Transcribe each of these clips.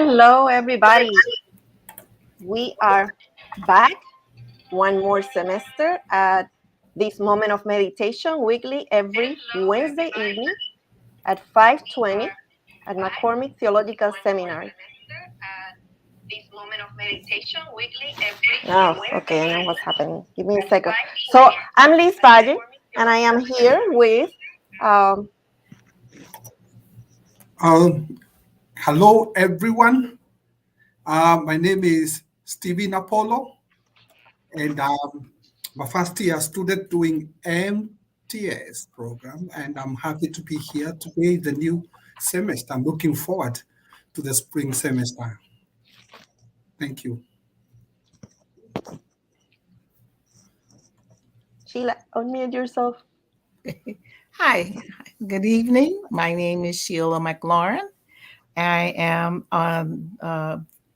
Hello, everybody. We are back one more semester at this moment of meditation weekly every Wednesday evening at 5:20 at McCormick Theological Seminary. Oh, okay, I know what's happening. Give me a second. So I'm Lis Valle, and I am here with Hello, everyone. My name is Steven Apollo, and I'm a first-year student doing MTS program, and I'm happy to be here today, the new semester. I'm looking forward to the spring semester. Thank you. Sheila. Unmute yourself. Hi, good evening. My name is Sheila McLaurin. I am a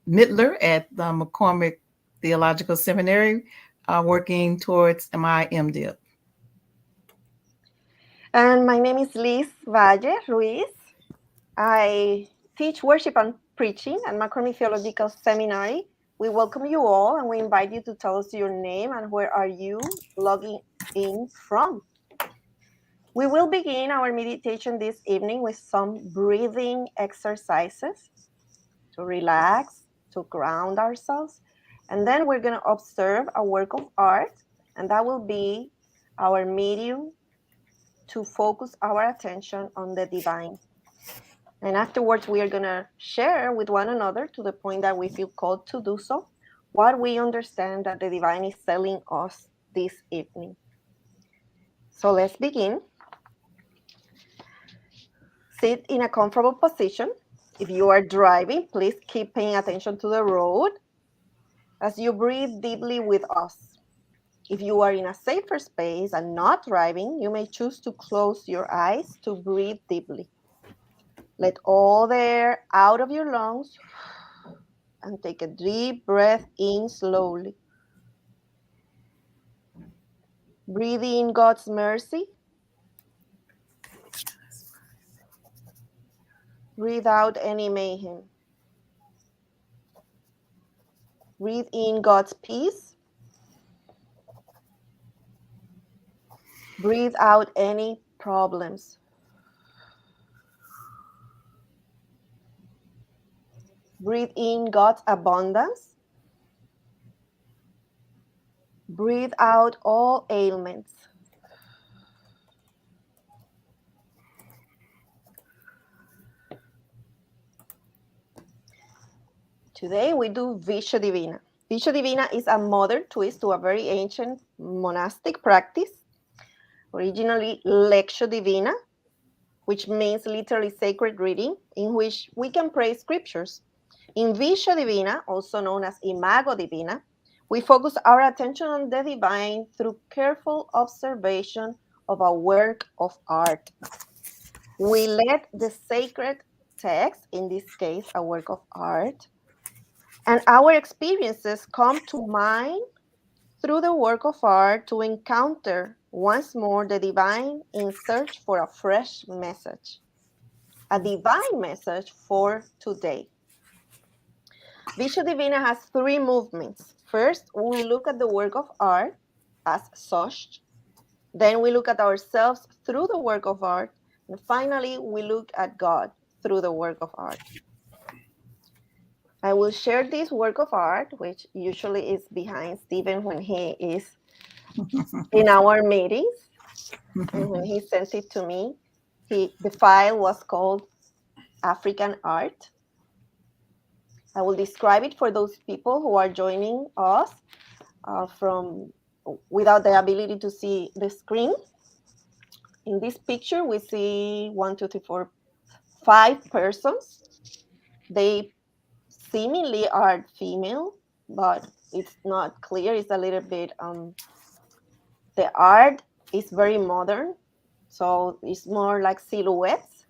Midler at the McCormick Theological Seminary, working towards my MDiv. And my name is Lis Valle Ruiz. I teach worship and preaching at McCormick Theological Seminary. We welcome you all and we invite you to tell us your name and where are you logging in from. We will begin our meditation this evening with some breathing exercises to relax, to ground ourselves. And then we're going to observe a work of art, and that will be our medium to focus our attention on the divine. And afterwards, we are going to share with one another, to the point that we feel called to do so, what we understand that the divine is telling us this evening. So let's begin. Sit in a comfortable position. If you are driving, please keep paying attention to the road as you breathe deeply with us. If you are in a safer space and not driving, you may choose to close your eyes to breathe deeply. Let all the air out of your lungs and take a deep breath in slowly. Breathe in God's mercy. Breathe out any mayhem. Breathe in God's peace. Breathe out any problems. Breathe in God's abundance. Breathe out all ailments. Today we do visio divina. Visio divina is a modern twist to a very ancient monastic practice, originally lectio divina, which means literally sacred reading, in which we can pray scriptures. In visio divina, also known as imago divina, we focus our attention on the divine through careful observation of a work of art. We let the sacred text, in this case, a work of art, and our experiences come to mind through the work of art to encounter once more the divine in search for a fresh message, a divine message for today. Visio divina has three movements. First, we look at the work of art as such. Then we look at ourselves through the work of art. And finally, we look at God through the work of art. I will share this work of art, which usually is behind Stephen when he is in our meetings. And when he sent it to me, the file was called African Art. I will describe it for those people who are joining us without the ability to see the screen. In this picture, we see 5 persons. They seemingly are female, but it's not clear. It's a little bit, the art is very modern, so it's more like silhouettes.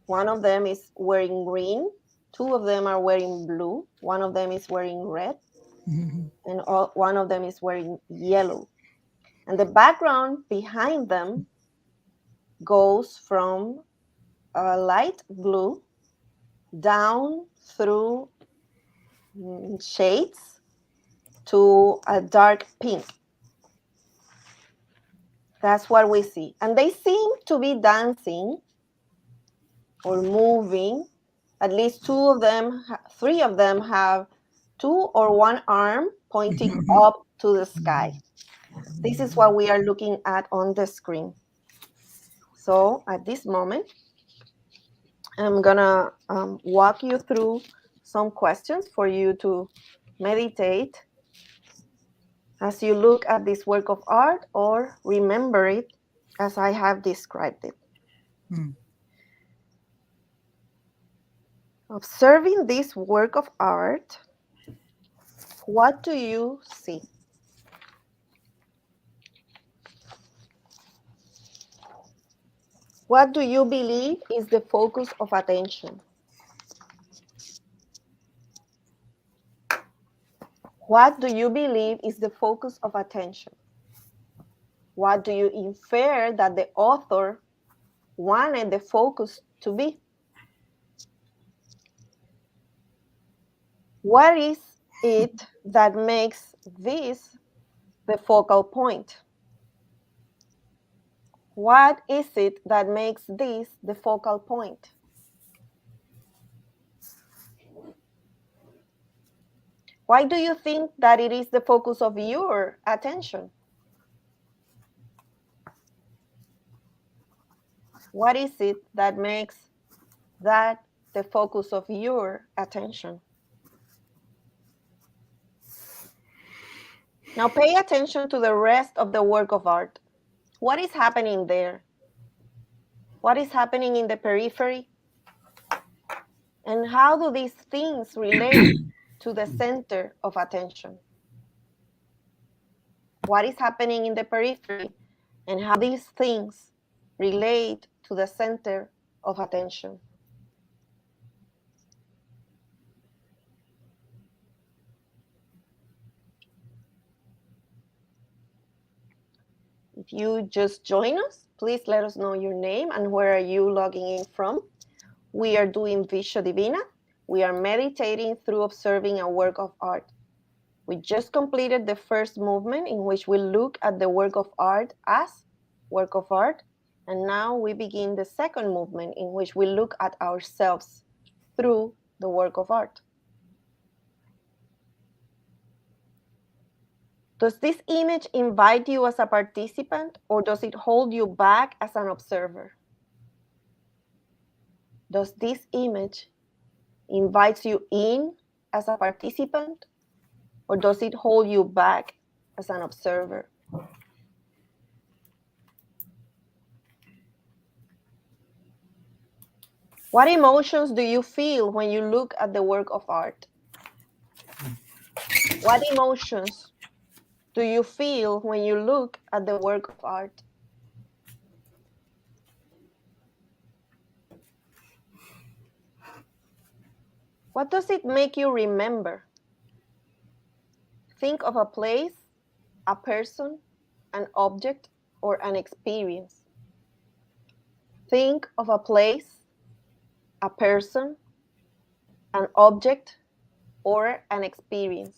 One of them is wearing green. 2 of them are wearing blue. One of them is wearing red. And one of them is wearing yellow. And the background behind them goes from a light blue, down through shades to a dark pink. That's what we see. And they seem to be dancing or moving. At least three of them have two or one arm pointing up to the sky. This is what we are looking at on the screen. So at this moment, I'm gonna walk you through some questions for you to meditate as you look at this work of art or remember it as I have described it. Observing this work of art, what do you see? What do you believe is the focus of attention? What do you believe is the focus of attention? What do you infer that the author wanted the focus to be? What is it that makes this the focal point? What is it that makes this the focal point? Why do you think that it is the focus of your attention? What is it that makes that the focus of your attention? Now pay attention to the rest of the work of art. What is happening there? What is happening in the periphery? And how do these things relate to the center of attention? What is happening in the periphery and how these things relate to the center of attention? If you just join us, please let us know your name and where are you logging in from. We are doing Visio Divina. We are meditating through observing a work of art. We just completed the first movement in which we look at the work of art as work of art. And now we begin the second movement in which we look at ourselves through the work of art. Does this image invite you as a participant or does it hold you back as an observer? Does this image invite you in as a participant or does it hold you back as an observer? What emotions do you feel when you look at the work of art? What emotions do you feel when you look at the work of art? What does it make you remember? Think of a place, a person, an object, or an experience. Think of a place, a person, an object, or an experience.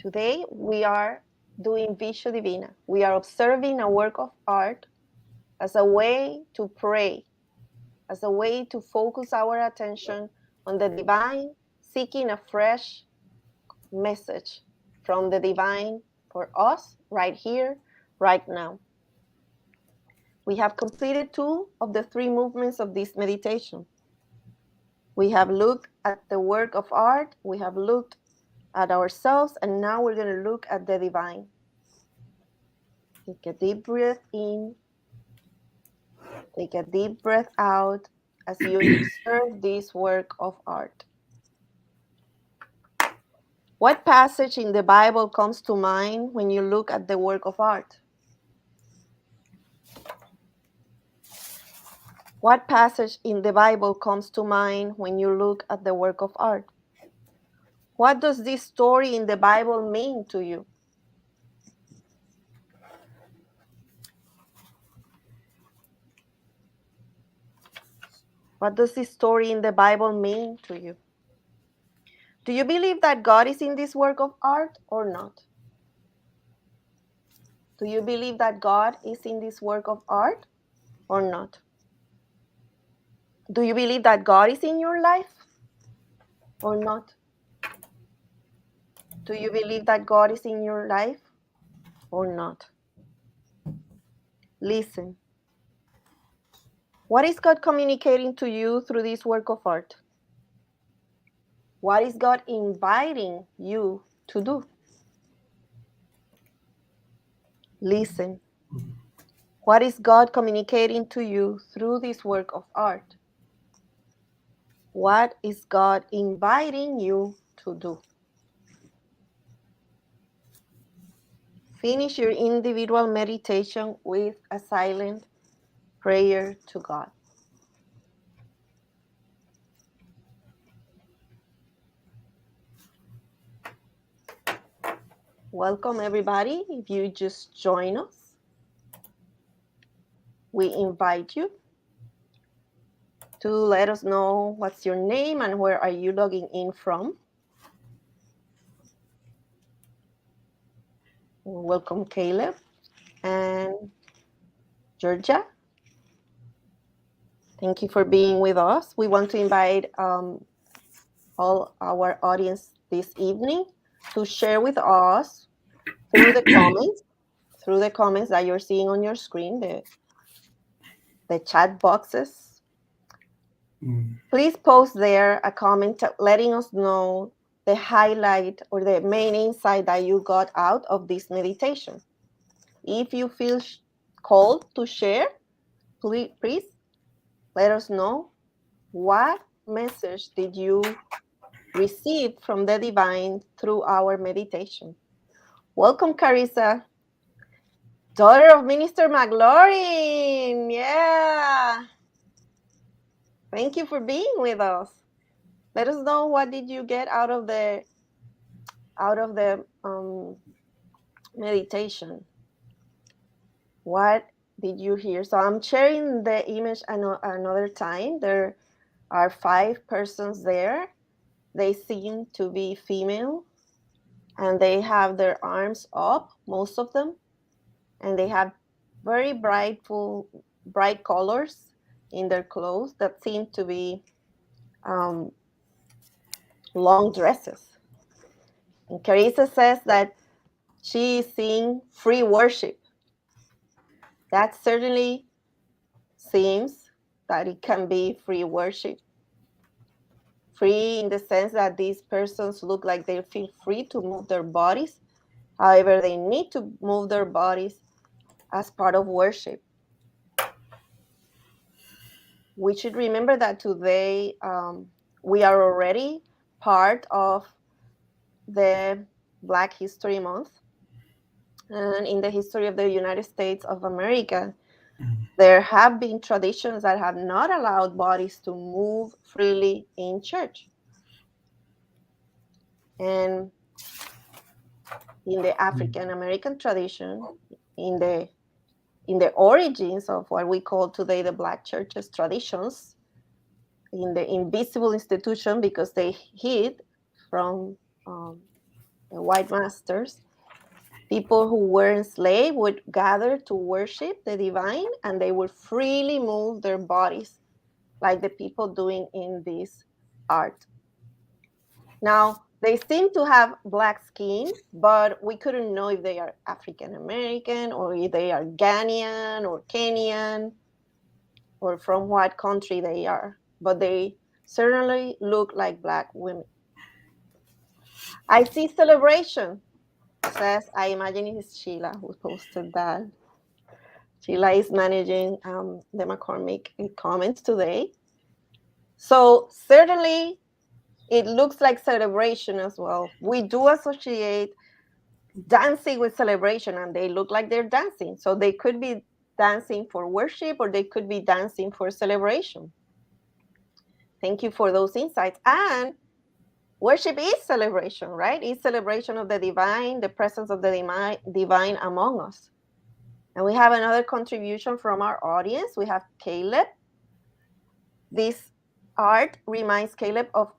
Today, we are doing Visio Divina. We are observing a work of art as a way to pray, as a way to focus our attention on the divine, seeking a fresh message from the divine for us right here, right now. We have completed 2 of the 3 movements of this meditation. We have looked at the work of art, we have looked at ourselves, and now we're going to look at the divine. Take a deep breath in, take a deep breath out as you observe this work of art. What passage in the Bible comes to mind when you look at the work of art? What passage in the Bible comes to mind when you look at the work of art? What does this story in the Bible mean to you? What does this story in the Bible mean to you? Do you believe that God is in this work of art or not? Do you believe that God is in this work of art or not? Do you believe that God is in your life or not? Do you believe that God is in your life or not? Listen. What is God communicating to you through this work of art? What is God inviting you to do? Listen. What is God communicating to you through this work of art? What is God inviting you to do? Finish your individual meditation with a silent prayer to God. Welcome, everybody. If you just join us, we invite you to let us know what's your name and where are you logging in from. Welcome, Caleb and Georgia. Thank you for being with us. We want to invite all our audience this evening to share with us through the comments that you're seeing on your screen, the chat boxes. Please post there a comment letting us know the highlight or the main insight that you got out of this meditation. If you feel called to share, please let us know what message did you receive from the divine through our meditation. Welcome, Carissa, daughter of Minister McLaurin. Yeah. Thank you for being with us. Let us know what did you get out of the meditation. What did you hear? So I'm sharing the image another time. There are 5 persons there. They seem to be female, and they have their arms up, most of them, and they have very bright colors in their clothes that seem to be long dresses. And Carissa says that she is seeing free worship. That certainly seems that it can be free worship. Free in the sense that these persons look like they feel free to move their bodies. However, they need to move their bodies as part of worship. We should remember that today we are already part of the Black History Month. And in the history of the United States of America, there have been traditions that have not allowed bodies to move freely in church. And in the African American tradition, in the origins of what we call today the Black churches traditions, in the invisible institution because they hid from the white masters, people who were enslaved would gather to worship the divine, and they would freely move their bodies like the people doing in this art. Now, they seem to have black skin, but we couldn't know if they are African American or if they are Ghanaian or Kenyan or from what country they are, but they certainly look like Black women. I see celebration, says, I imagine it's Sheila who posted that. Sheila is managing the McCormick comments today. So certainly it looks like celebration as well. We do associate dancing with celebration, and they look like they're dancing. So they could be dancing for worship or they could be dancing for celebration. Thank you for those insights. And Worship is celebration, right? It's celebration of the divine, the presence of the divine among us. And we have another contribution from our audience. We have Caleb. This art reminds Caleb of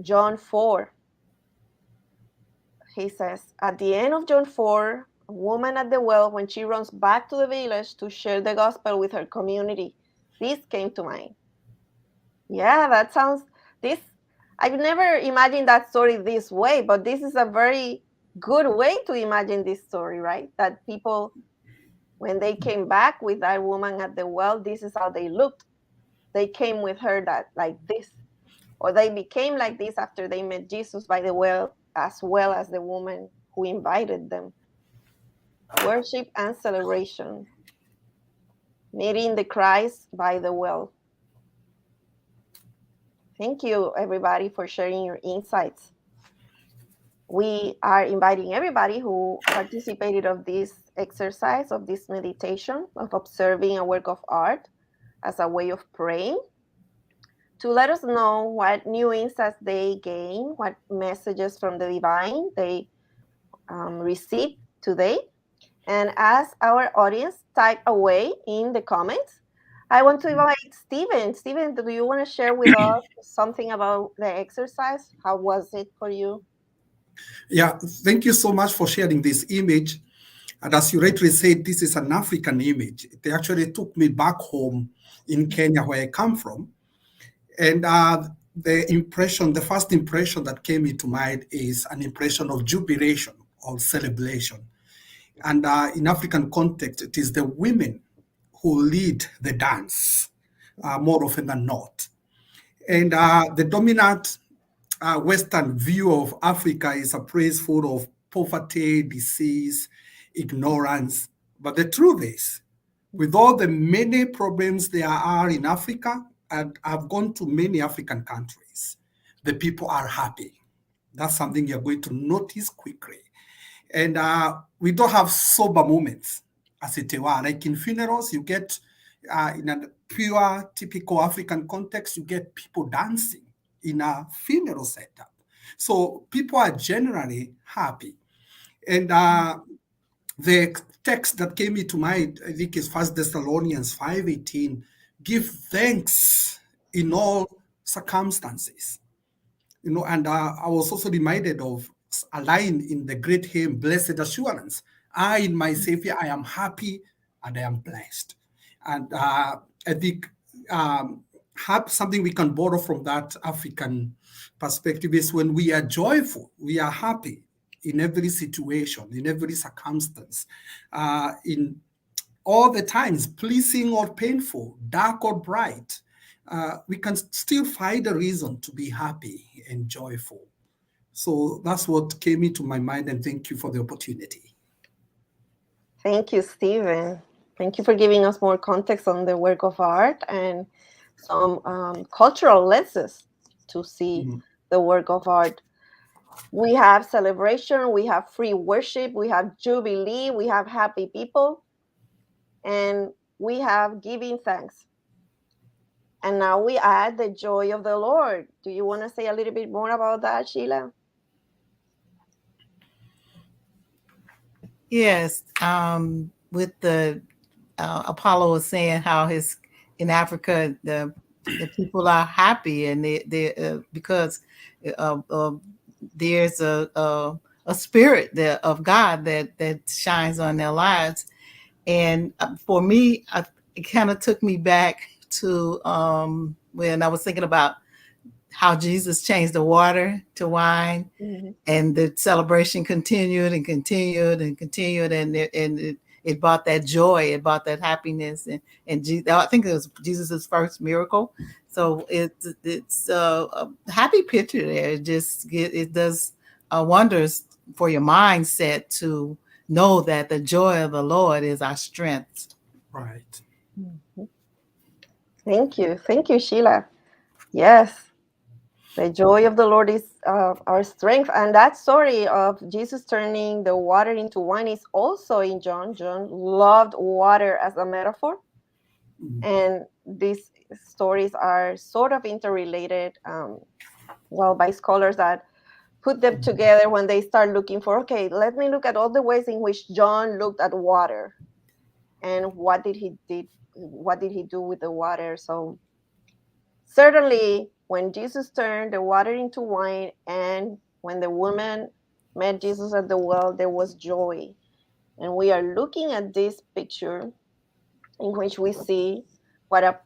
John 4. He says, at the end of John 4, a woman at the well, when she runs back to the village to share the gospel with her community, this came to mind. Yeah, that sounds, this, I've never imagined that story this way, but this is a very good way to imagine this story, right? That people, when they came back with that woman at the well, this is how they looked. They came with her that like this, or they became like this after they met Jesus by the well as the woman who invited them. Worship and celebration, meeting the Christ by the well. Thank you, everybody, for sharing your insights. We are inviting everybody who participated of this exercise, of this meditation, of observing a work of art as a way of praying, to let us know what new insights they gain, what messages from the divine they received today. And as our audience type away in the comments, I want to invite Stephen. Stephen, do you want to share with us something about the exercise? How was it for you? Yeah, thank you so much for sharing this image. And as you rightly said, this is an African image. They actually took me back home in Kenya, where I come from. And the first impression that came into mind is an impression of jubilation or celebration. And in African context, it is the women who lead the dance more often than not. And the dominant Western view of Africa is a place full of poverty, disease, ignorance. But the truth is, with all the many problems there are in Africa, and I've gone to many African countries, the people are happy. That's something you're going to notice quickly. And we don't have sober moments, as it were. Like in funerals, you get, in a pure, typical African context, you get people dancing in a funeral setup. So people are generally happy. And the text that came into mind, I think, is 1 Thessalonians 5:18. Give thanks in all circumstances. And I was also reminded of a line in the great hymn, Blessed Assurance. I, in my Savior, I am happy and I am blessed. And I think something we can borrow from that African perspective is when we are joyful, we are happy in every situation, in every circumstance, in all the times, pleasing or painful, dark or bright, we can still find a reason to be happy and joyful. So that's what came into my mind, and thank you for the opportunity. Thank you, Stephen. Thank you for giving us more context on the work of art and some cultural lenses to see the work of art. We have celebration, we have free worship, we have jubilee, we have happy people, and we have giving thanks. And now we add the joy of the Lord. Do you want to say a little bit more about that, Sheila? Yes, with the Apollo was saying how in Africa the people are happy and they because there's a spirit there of God that shines on their lives, and for me, it kind of took me back to when I was thinking about how Jesus changed the water to wine, and the celebration continued and continued and continued, and it brought that joy, it brought that happiness, and I think it was Jesus's first miracle. So it's a happy picture there. It does wonders for your mindset to know that the joy of the Lord is our strength. Right. Thank you, Sheila. Yes. The joy of the Lord is our strength. And that story of Jesus turning the water into wine is also in John. John loved water as a metaphor. And these stories are sort of interrelated, by scholars that put them together when they start looking for, okay, let me look at all the ways in which John looked at water and what did he do with the water. So certainly when Jesus turned the water into wine and when the woman met Jesus at the well, there was joy. And we are looking at this picture in which we see what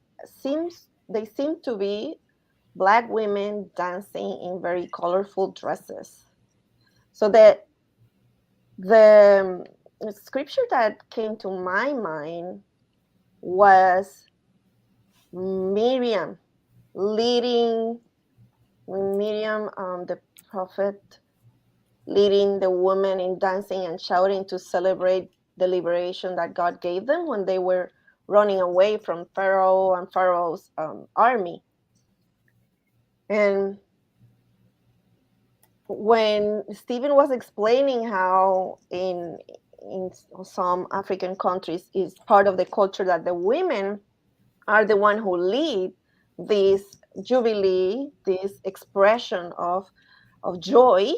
they seem to be Black women dancing in very colorful dresses. So the scripture that came to my mind was Miriam, the prophet, leading the women in dancing and shouting to celebrate the liberation that God gave them when they were running away from Pharaoh and Pharaoh's army. And when Stephen was explaining how in some African countries is part of the culture that the women are the one who lead this jubilee, this expression of joy,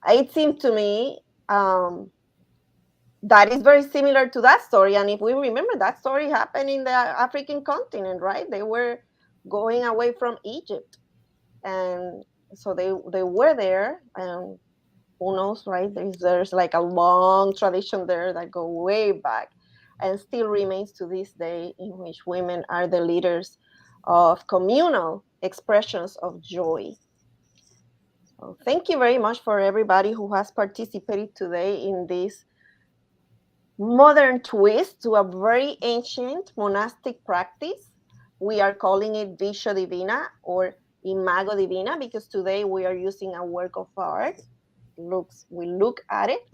it seemed to me that is very similar to that story. And if we remember, that story happened in the African continent, right? They were going away from Egypt. And so they were there. And who knows, right? There's like a long tradition there that go way back and still remains to this day, in which women are the leaders of communal expressions of joy. So thank you very much for everybody who has participated today in this modern twist to a very ancient monastic practice. We are calling it visio divina or imago divina because today we are using a work of art. We look at it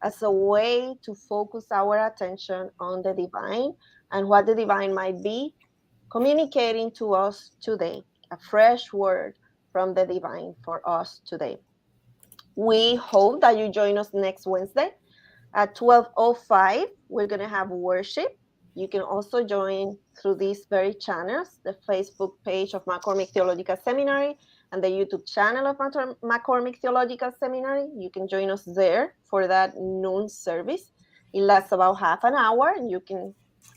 as a way to focus our attention on the divine and what the divine might be communicating to us today, a fresh word from the divine for us today. We hope that you join us next Wednesday at 12:05. We're going to have worship. You can also join through these very channels, the Facebook page of McCormick Theological Seminary and the YouTube channel of McCormick Theological Seminary. You can join us there for that noon service. It lasts about half an hour, and you can,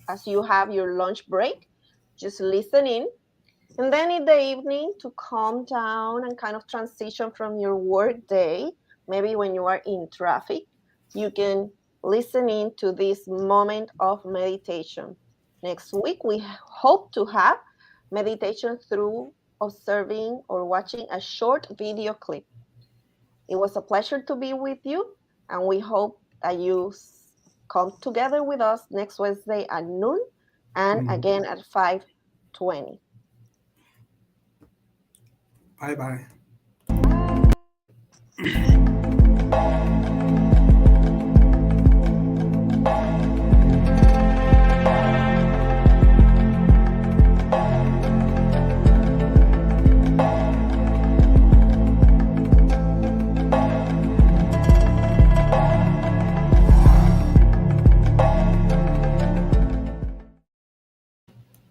as you have your lunch break, just listen in. And then in the evening, to calm down and kind of transition from your work day, maybe when you are in traffic, you can listen in to this moment of meditation. Next week, we hope to have meditation through observing or watching a short video clip. It was a pleasure to be with you, and we hope that you come together with us next Wednesday at noon and again at 5:20. Bye-bye. Bye.